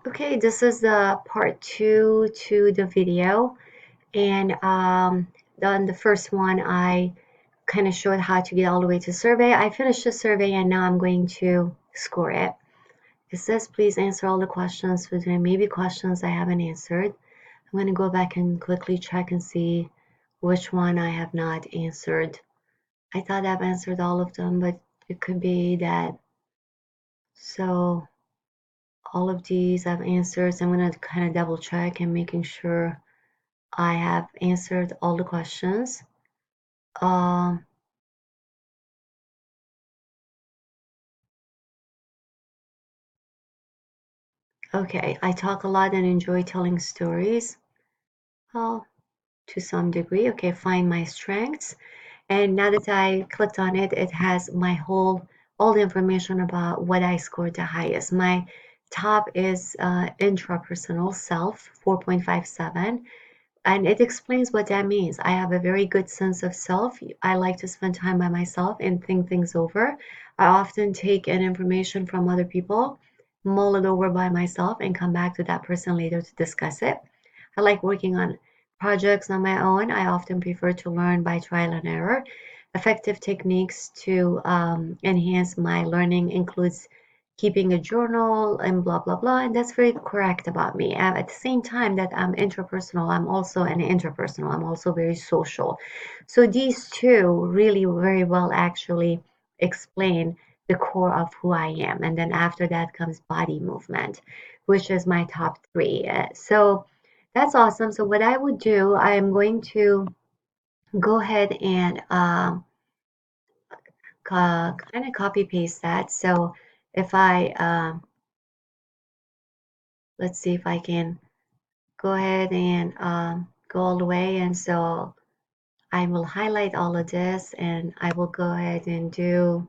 Okay, this is the part two to the video. And on the first one, I kind of showed how to get all the way to survey. I finished the survey and now I'm going to score it. It says, please answer all the questions. So there may be questions I haven't answered. I'm going to go back and quickly check and see which one I have not answered. I thought I've answered all of them, but it could be that. So all of these I've answered. So I'm going to kind of double check and making sure I have answered all the questions. Um, okay, I talk a lot and enjoy telling stories. Well, to some degree. Okay, find my strengths. And now that I clicked on it, it has all the information about what I scored the highest. My top is intrapersonal self, 4.57. And it explains what that means. I have a very good sense of self. I like to spend time by myself and think things over. I often take in information from other people, mull it over by myself, and come back to that person later to discuss it. I like working on projects on my own. I often prefer to learn by trial and error. Effective techniques to enhance my learning includes keeping a journal and blah blah blah, and that's very correct about me. At the same time that I'm interpersonal, I'm also an interpersonal. I'm also very social. So these two really very well actually explain the core of who I am, and then after that comes body movement, which is my top three. So that's awesome. So what I would do, I am going to go ahead and kind of copy paste that. So if I let's see if I can go ahead and go all the way. And so I will highlight all of this and I will go ahead and do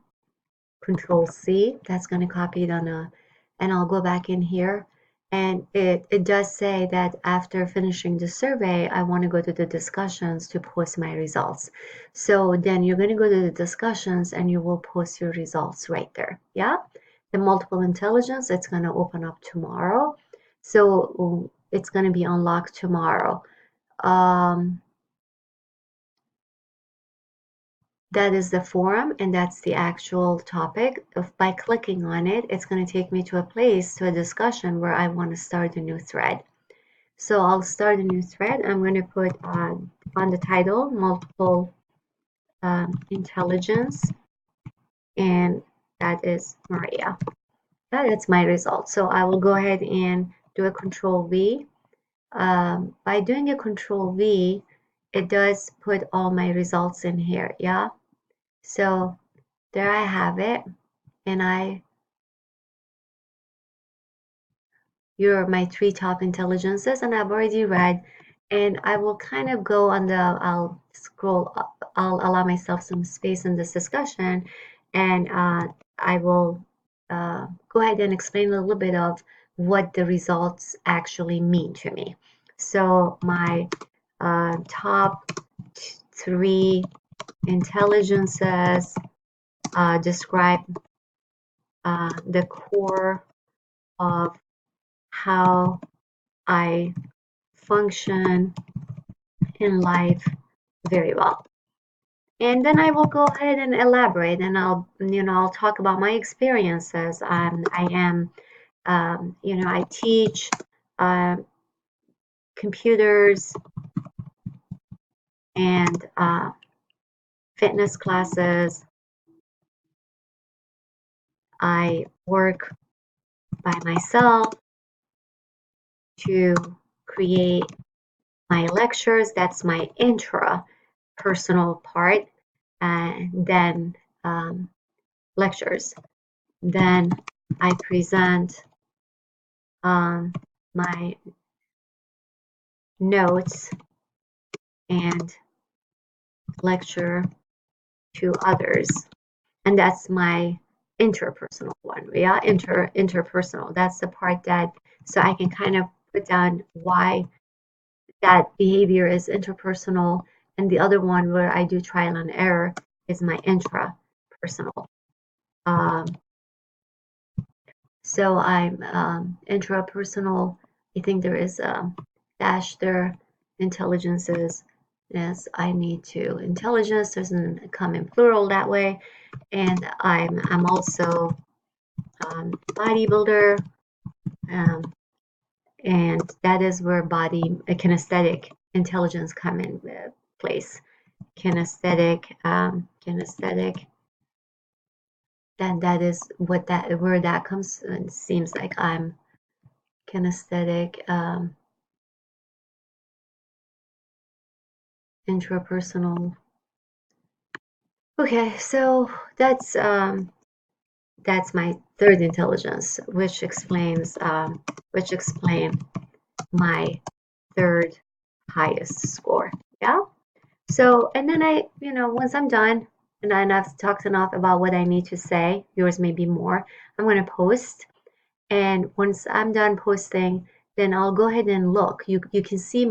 Control C. That's going to copy it and I'll go back in here. And it does say that after finishing the survey, I want to go to the discussions to post my results. So then you're going to go to the discussions and you will post your results right there. Yeah. The multiple intelligence, it's going to open up tomorrow. So it's going to be unlocked tomorrow. Um, that is the forum and that's the actual topic. If by clicking on it, it's going to take me to a place, to a discussion where I want to start a new thread. So I'll start a new thread. I'm going to put on the title, multiple intelligence, and that is Maria. That's my result. So I will go ahead and do a Control V. By doing a Control V, it does put all my results in here. Yeah. So there I have it. And you're my three top intelligences, and I've already read. And I will kind of go on I'll scroll up, I'll allow myself some space in this discussion, and I will go ahead and explain a little bit of what the results actually mean to me. So my top three intelligences describe the core of how I function in life very well. And then I will go ahead and elaborate and I'll talk about my experiences. I teach uh, computers and fitness classes. I work by myself to create my lectures. That's my intra-personal part. And then lectures. Then I present my notes and lecture to others. And that's my interpersonal one. Yeah, interpersonal. That's the part that, so I can kind of put down why that behavior is interpersonal. And the other one where I do trial and error is my intrapersonal. Um, So I'm intrapersonal. I think there is a dash there. Intelligences. Yes, I need to. Intelligence doesn't come in plural that way. And I'm also bodybuilder, um, and that is where body kinesthetic intelligence come in place. Kinesthetic. Then that is what that where that comes. It seems like I'm kinesthetic, intrapersonal. Okay, so that's my third intelligence, which explain my third highest score. Yeah. So, and then once I'm done and I've talked enough about what I need to say, yours may be more, I'm going to post. And once I'm done posting, then I'll go ahead and look. You can see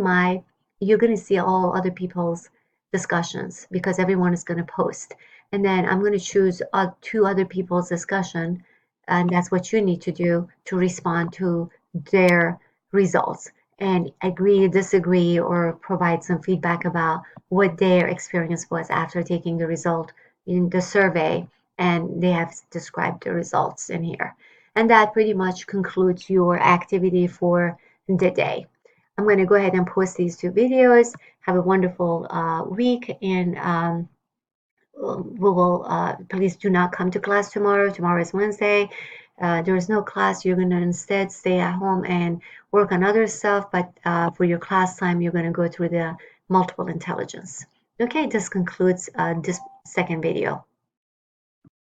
you're going to see all other people's discussions because everyone is going to post. And then I'm going to choose two other people's discussion, and that's what you need to do to respond to their results and agree, disagree, or provide some feedback about what their experience was after taking the result in the survey. And they have described the results in here. And that pretty much concludes your activity for the day. I'm going to go ahead and post these two videos. Have a wonderful week, and we will, please do not come to class tomorrow. Tomorrow is Wednesday. There is no class. You're going to instead stay at home and work on other stuff. But for your class time, you're going to go through the multiple intelligence. Okay, this concludes this second video.